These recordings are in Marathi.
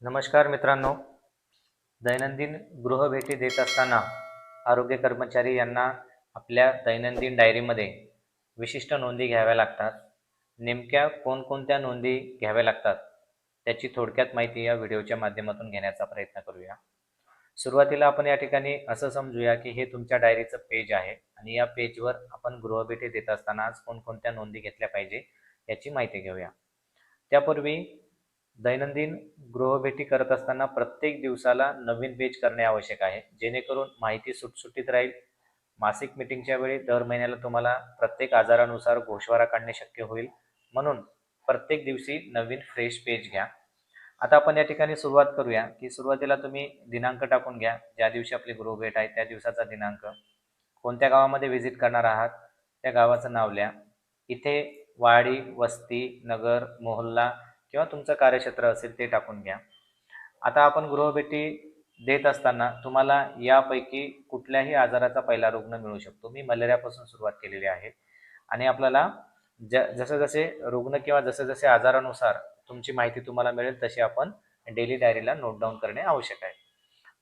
नमस्कार मित्रांनो. दैनंदिन गृहभेटी देत असताना आरोग्य कर्मचारी यांना आपल्या दैनंदिन डायरीमध्ये विशिष्ट नोंदी घ्याव्या लागतात. नेमक्या कोणकोणत्या नोंदी घ्याव्या लागतात त्याची थोडक्यात माहिती या व्हिडिओच्या माध्यमातून घेण्याचा प्रयत्न करूया. सुरुवातीला आपण या ठिकाणी असं समजूया की हे तुमच्या डायरीचं पेज आहे आणि या पेजवर आपण गृहभेटी देत असताना आज कोणकोणत्या नोंदी घेतल्या पाहिजे याची माहिती घेऊया. त्यापूर्वी दैनंदिन गृहभेटी करत असताना प्रत्येक दिवसाला नवीन पेज करणे आवश्यक आहे, जेणेकरून माहिती सुटसुटीत राहील. मासिक मीटिंगच्या वेळी दर महिन्याला तुम्हाला प्रत्येक आजारानुसार गोषवारा काढणे शक्य होईल, म्हणून प्रत्येक दिवशी नवीन फ्रेश पेज घ्या. आता आपण या ठिकाणी सुरुवात करूया की सुरुवातीला तुम्ही दिनांक टाकून घ्या. ज्या दिवशी आपली गृहभेट आहे त्या दिवसाचा दिनांक, कोणत्या गावामध्ये व्हिजिट करणार आहात त्या गावाचं नाव लिहा. इथे वाडी, वस्ती, नगर, मोहल्ला किंवा तुमचं कार्यक्षेत्र असेल ते टाकून घ्या. आता आपण गृहभेटी देत असताना तुम्हाला यापैकी कुठल्याही आजाराचा पहिला रुग्ण मिळू शकतो. मी मलेरियापासून सुरुवात केलेली आहे आणि आपल्याला जसे जसे रुग्ण किंवा जसे जसे आजारानुसार तुमची माहिती तुम्हाला मिळेल तशी आपण डेली डायरीला नोट डाऊन करणे आवश्यक आहे.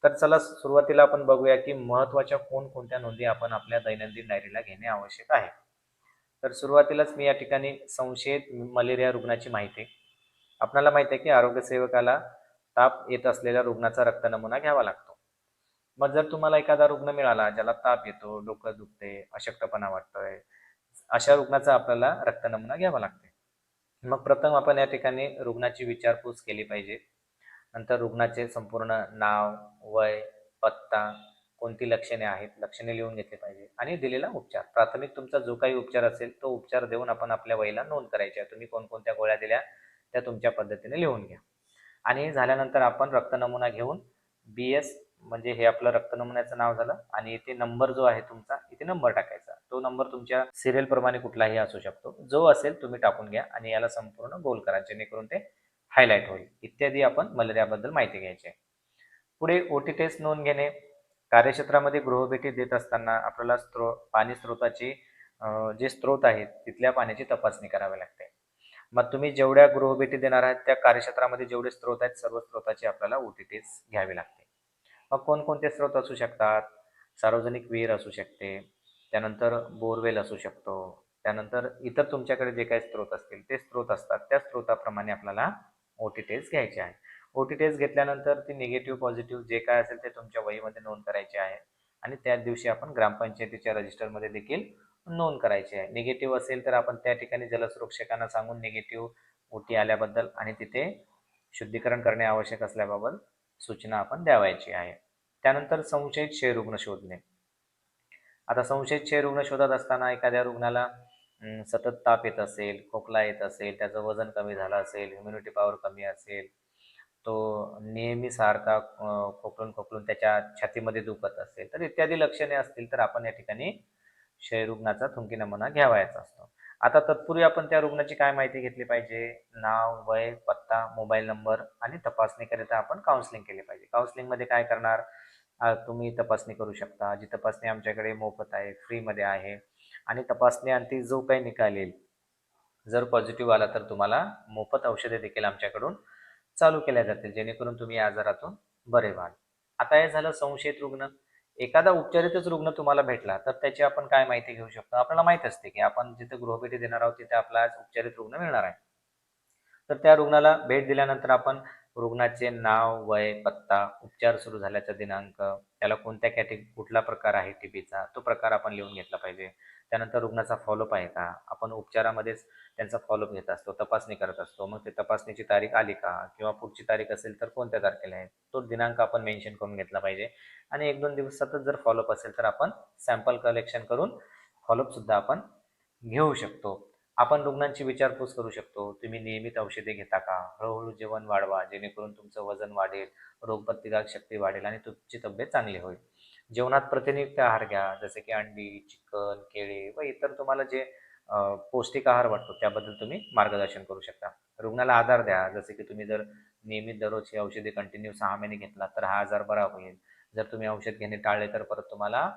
तर चला सुरुवातीला आपण बघूया की महत्त्वाच्या कोणकोणत्या नोंदी आपण आपल्या दैनंदिन डायरीला घेणे आवश्यक आहे. तर सुरुवातीलाच मी या ठिकाणी संशयित मलेरिया रुग्णाची माहिती. आपल्याला माहिती आहे की आरोग्य सेवकाला ताप येत असलेल्या रुग्णाचा रक्त नमुना घ्यावा लागतो. मग जर तुम्हाला एखादा रुग्ण मिळाला ज्याला ताप येतो, डोकं दुखते, अशक्तपणा वाटतोय, अशा रुग्णाचा आपल्याला रक्त नमुना घ्यावा लागते. मग प्रथम आपण या ठिकाणी रुग्णाची विचारपूस केली पाहिजे. नंतर रुग्णाचे संपूर्ण नाव, वय, पत्ता, कोणती लक्षणे आहेत, लक्षणे लिहून घेतली पाहिजे आणि दिलेला उपचार. प्राथमिक तुमचा जो काही उपचार असेल तो उपचार देऊन आपण आपल्या वहीला नोंद करायची आहे. तुम्ही कोणकोणत्या गोळ्या दिल्या त्या तुमच्या पद्धतीने लिहून घ्या. आणि झाल्यानंतर आपण रक्त नमुना घेऊन BS म्हणजे हे आपलं रक्त नमुन्याचं नाव झालं आणि इथे नंबर जो आहे तुमचा, इथे नंबर टाकायचा. तो नंबर तुमच्या सिरियल प्रमाणे कुठलाही असू शकतो. जो असेल तुम्ही टाकून घ्या आणि याला संपूर्ण गोल करा, जेणेकरून ते हायलाइट होईल. इत्यादी आपण मलेरियाबद्दल माहिती घ्यायची आहे. पुढे OT टेस्ट नोंद घेणे. कार्यक्षेत्रामध्ये गृहभेटी देत असताना आपल्याला पाणी स्त्रोताची जे स्त्रोत आहेत तिथल्या पाण्याची तपासणी करावी लागते. मग तुम्ही जेवढ्या गृहभेटी देणार आहात त्या कार्यक्षेत्रामध्ये जेवढे स्त्रोत आहेत सर्व स्त्रोताची आपल्याला OT टेस्ट घ्यावी लागते. मग कोणकोणते स्त्रोत असू शकतात? सार्वजनिक विहीर असू शकते, त्यानंतर बोरवेल असू शकतो, त्यानंतर इतर तुमच्याकडे जे काही स्त्रोत असतील ते स्त्रोत असतात त्या स्त्रोताप्रमाणे आपल्याला OT टेस्ट घ्यायची आहे. OT टेस्ट घेतल्यानंतर ती निगेटिव्ह पॉझिटिव्ह जे काय असेल ते तुमच्या वहीमध्ये नोंद करायचे आहे आणि त्याच दिवशी आपण ग्रामपंचायतीच्या रजिस्टरमध्ये देखील नोंद करायची आहे. निगेटिव्ह असेल तर आपण त्या ठिकाणी जलसुरक्षकांना सांगून निगेटिव्ह OT आल्याबद्दल आणि तिथे शुद्धीकरण करणे आवश्यक असल्याबाबत सूचना आपण द्यावायची आहे. त्यानंतर संशयित क्षयरुग्ण शोधणे. आता संशयित क्षयरुग्ण शोधत असताना एखाद्या रुग्णाला सतत ताप येत असेल, खोकला येत असेल, त्याचं वजन कमी झालं असेल, इम्युनिटी पॉवर कमी असेल, तो नेहमी सारखा खोकलून खोकलून त्याच्या छातीमध्ये दुखत असेल, तर इत्यादी लक्षणे असतील तर आपण या ठिकाणी क्षयरुग्णाचा थुंकी नमुना घ्यावायचा असतो. आता तत्पूर्वी आपण त्या रुग्णाची काय माहिती घेतली पाहिजे? नाव, वय, पत्ता, मोबाईल नंबर आणि तपासणीकरिता आपण काउन्सिलिंग केली पाहिजे. काउन्सिलिंगमध्ये काय करणार? तुम्ही तपासणी करू शकता. जी तपासणी आमच्याकडे मोफत आहे, फ्रीमध्ये आहे आणि तपासणी अंती जो काही निकाल येईल, जर पॉझिटिव्ह आला तर तुम्हाला मोफत औषधे देखील आमच्याकडून चालू केल्या जातील, जेणेकरून तुम्ही या आजारातून बरे व्हाल. आता हे झालं संशयित रुग्ण. एखादा उपचारितच रुग्ण तुम्हाला भेटला तर त्याची आपण काय माहिती घेऊ शकतो? आपल्याला माहित असते की आपण जिथे गृहभेटी देणार आहोत तिथे आपला आज उपचारित रुग्ण मिळणार आहे. तर त्या रुग्णाला भेट दिल्यानंतर आपण रुग्णाचे नाव, वय, पत्ता, उपचार सुरू झाल्याचा दिनांक, त्याला कोणत्या कुठला प्रकार आहे TBचा तो प्रकार आपण लिहून घेतला पाहिजे. त्यानंतर रुग्णाचा फॉलोअप आहे का? आपण उपचारामध्येच त्यांचा फॉलोअप घेत असतो, तपासणी करत असतो. मग ते तपासणीची तारीख आली का? किंवा पुढची तारीख असेल तर कोणत्या तारखेला आहे? तो दिनांक आपण मेन्शन करून घेतला पाहिजे आणि 1-2 दिवसातच जर फॉलोअप असेल तर आपण सॅम्पल कलेक्शन करून फॉलोअप सुद्धा आपण घेऊ शकतो. आपण रुग्णांची विचारपूस करू शकतो. तुम्ही नियमित औषधे घेता का? हळूहळू जेवण वाढवा, जेणेकरून तुमचं वजन वाढेल, रोगप्रतिकारक शक्ती वाढेल आणि तुमची तब्येत चांगली होईल. जेवणात प्रथिनयुक्त आहार घ्या, जसे की अंडी, चिकन, केळी व इतर तुम्हाला जे पौष्टिक आहार वाटतो त्याबद्दल तुम्ही मार्गदर्शन करू शकता. रुग्णाला आधार द्या, जसे की तुम्ही जर नियमित दररोज ही औषधे कंटिन्यू 6 महिने घेतला तर हा आजार बरा होईल. जर तुम्ही औषध घेणे टाळले तर परत तुम्हाला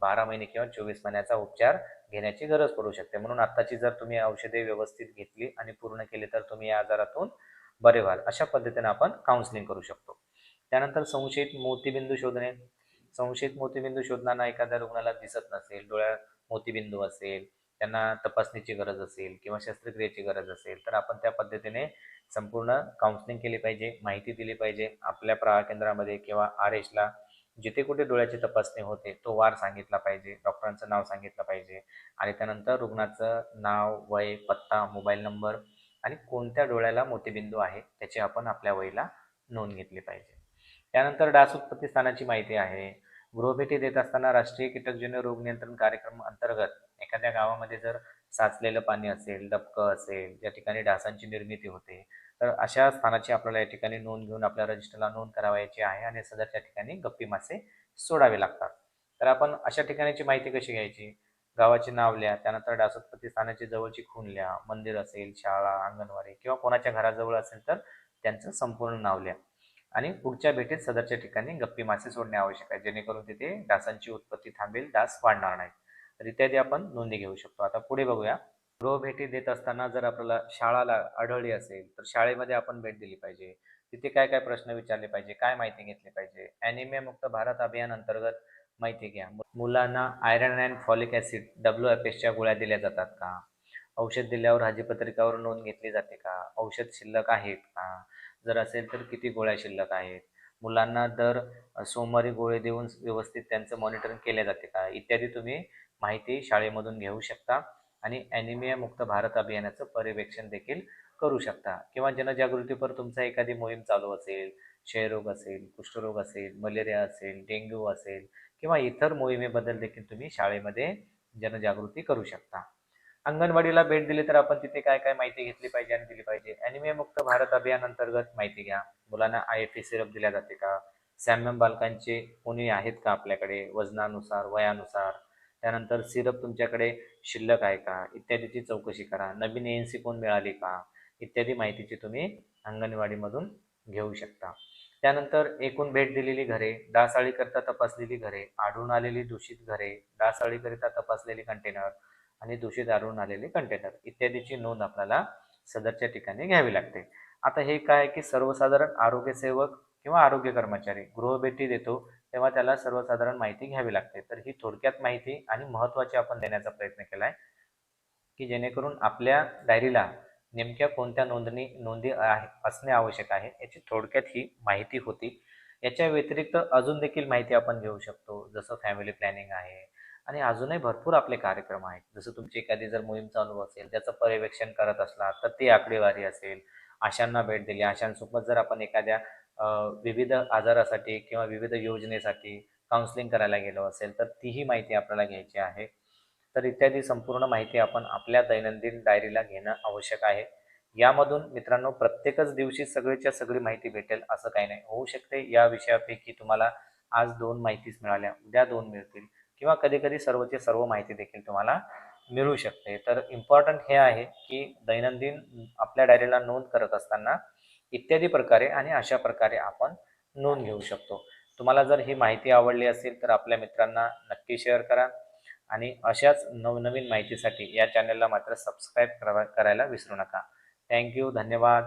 12 महिने किंवा 24 महिन्याचा उपचार घेण्याची गरज पडू शकते. म्हणून आत्ताची जर तुम्ही औषधे व्यवस्थित घेतली आणि पूर्ण केली तर तुम्ही या आजारातून बरे व्हाल, अशा पद्धतीने आपण काउन्सिलिंग करू शकतो. त्यानंतर संशयित मोतीबिंदू शोधणे. संशयित मोतीबिंदू शोधताना एखाद्या रुग्णाला दिसत नसेल, डोळ्यात मोतीबिंदू असेल, त्यांना तपासणीची गरज असेल किंवा शस्त्रक्रियेची गरज असेल, तर आपण त्या पद्धतीने संपूर्ण काउन्सिलिंग केली पाहिजे, माहिती दिली पाहिजे. आपल्या प्रहार केंद्रामध्ये किंवा RH ला जिथे कुठे डोळ्याची तपासणी होते तो वार सांगितला पाहिजे, डॉक्टरांचं नाव सांगितलं पाहिजे आणि त्यानंतर रुग्णाचं नाव, वय, पत्ता, मोबाईल नंबर आणि कोणत्या डोळ्याला मोतीबिंदू आहे त्याची आपण आपल्या वहीला नोंद घेतली पाहिजे. त्यानंतर डास उत्पत्ती स्थानाची माहिती आहे. गृहभेटी देत असताना राष्ट्रीय कीटकजन्य रोग नियंत्रण कार्यक्रम अंतर्गत एखाद्या गावामध्ये जर साचलेलं पाणी असेल, डबकं असेल, ज्या ठिकाणी डासांची निर्मिती होते, तर अशा स्थानाची आपल्याला या ठिकाणी नोंद घेऊन आपल्या रजिस्टरला नोंद करावयाची आहे आणि सदरच्या ठिकाणी गप्पी मासे सोडावे लागतात. तर आपण अशा ठिकाणाची माहिती कशी घ्यायची? गावाचे नाव लिहा, त्यानंतर डासोत्पत्ती स्थानाची जवळची खूण लिहा. मंदिर असेल, शाळा, अंगणवाडी किंवा कोणाच्या घराजवळ असेल तर त्यांचं संपूर्ण नाव लिहा आणि पुढच्या भेटीत सदरच्या ठिकाणी गप्पी मासे सोडणे आवश्यक आहे, जेणेकरून तिथे डासांची उत्पत्ती थांबेल, डास वाढणार नाही. तर इत्यादी आपण नोंदी घेऊ शकतो. आता पुढे बघूया. गृहभेटी देत असताना जर आपल्याला शाळाला आढळली असेल तर शाळेमध्ये आपण भेट दिली पाहिजे. तिथे काय काय प्रश्न विचारले पाहिजे, काय माहिती घेतली पाहिजे. ॲनिमिया मुक्त भारत अभियान अंतर्गत माहिती घ्या. मुलांना आयरन अँड फॉलिक ॲसिड WFSच्या गोळ्या दिल्या जातात का? औषध दिल्यावर हजेपत्रिकावर नोंद घेतली जाते का? औषध शिल्लक आहेत का? जर असेल तर किती गोळ्या शिल्लक आहेत? मुलांना दर सोमवारी गोळी देऊन व्यवस्थित त्यांचं मॉनिटरिंग केले जाते का? इत्यादी तुम्ही माहिती शाळेमधून घेऊ शकता आणि ॲनिमिया मुक्त भारत अभियानाचं पर्यवेक्षण देखील करू शकता किंवा जनजागृतीपर तुमचा एखादी मोहीम चालू असेल, क्षयरोग असेल, कुष्ठरोग असेल, मलेरिया असेल, डेंग्यू असेल किंवा इतर मोहिमेबद्दल देखील तुम्ही शाळेमध्ये जनजागृती करू शकता. अंगणवाडीला भेट दिली तर आपण तिथे काय काय माहिती घेतली पाहिजे आणि दिली पाहिजे. ॲनिमिया मुक्त भारत अभियान अंतर्गत माहिती घ्या. मुलांना IFE सिरप दिल्या जाते का? सॅम्यम बालकांचे कोणी आहेत का आपल्याकडे वजनानुसार, वयानुसार? त्यानंतर सिरप तुमच्याकडे शिल्लक आहे का? इत्यादीची चौकशी करा. नवीन ANC कोण मिळाली का? इत्यादी माहितीची तुम्ही अंगणवाडीमधून घेऊ शकता. त्यानंतर एकूण भेट दिलेली घरे, डासअळीकरिता तपासलेली घरे, आढळून आलेली दूषित घरे, डासअळीकरिता तपासलेली कंटेनर आणि दूषित आढळून आलेले कंटेनर इत्यादीची नोंद आपल्याला सदरच्या ठिकाणी घ्यावी लागते. आता हे काय की सर्वसाधारण आरोग्यसेवक किंवा आरोग्य कर्मचारी गृहभेटी देतो तेव्हा त्याला सर्वसाधारण माहिती घ्यावी लागते. तर ही थोडक्यात माहिती आणि महत्त्वाची आपण देण्याचा प्रयत्न केला आहे की जेणेकरून आपल्या डायरीला नेमक्या कोणत्या नोंदी असणे आवश्यक आहे याची थोडक्यात ही माहिती होती. याच्या व्यतिरिक्त अजून देखील माहिती आपण घेऊ शकतो, जसं फॅमिली प्लॅनिंग आहे आणि अजूनही भरपूर आपले कार्यक्रम आहेत. जसं तुमची एखादी जर मोहीम चालू असेल, त्याचं पर्यवेक्षण करत असला तर ती आकडेवारी असेल. आशांना भेट दिली, आशांसोबत जर आपण एखाद्या विविध आजारासाठी किंवा विविध योजनेसाठी काउन्सिलिंग करायला गेलो असेल तर तीही माहिती आपल्याला घ्यायची आहे. तर इत्यादी संपूर्ण माहिती आपण आपल्या दैनंदिन डायरीला घेणं आवश्यक आहे. यामधून मित्रांनो प्रत्येकच दिवशी सगळीच्या सगळी माहिती भेटेल असं काही नाही. होऊ शकते या विषयापैकी तुम्हाला आज 2 माहितीच मिळाल्या, उद्या 2 मिळतील किंवा कधी-कधी सर्वची सर्व माहिती देखील तुम्हाला मिळू शकते. तर इम्पॉर्टंट हे आहे की दैनंदिन आपल्या डायरीला नोंद करत असताना इत्यादी प्रकारे आणि अशा प्रकारे आपण नोंद घेऊ शकतो. तुम्हाला जर ही माहिती आवडली असेल तर आपल्या मित्रांना नक्की शेअर करा आणि अशाच नवनवीन माहितीसाठी या चॅनलला मात्र सबस्क्राईब करायला विसरू नका. Thank you. धन्यवाद.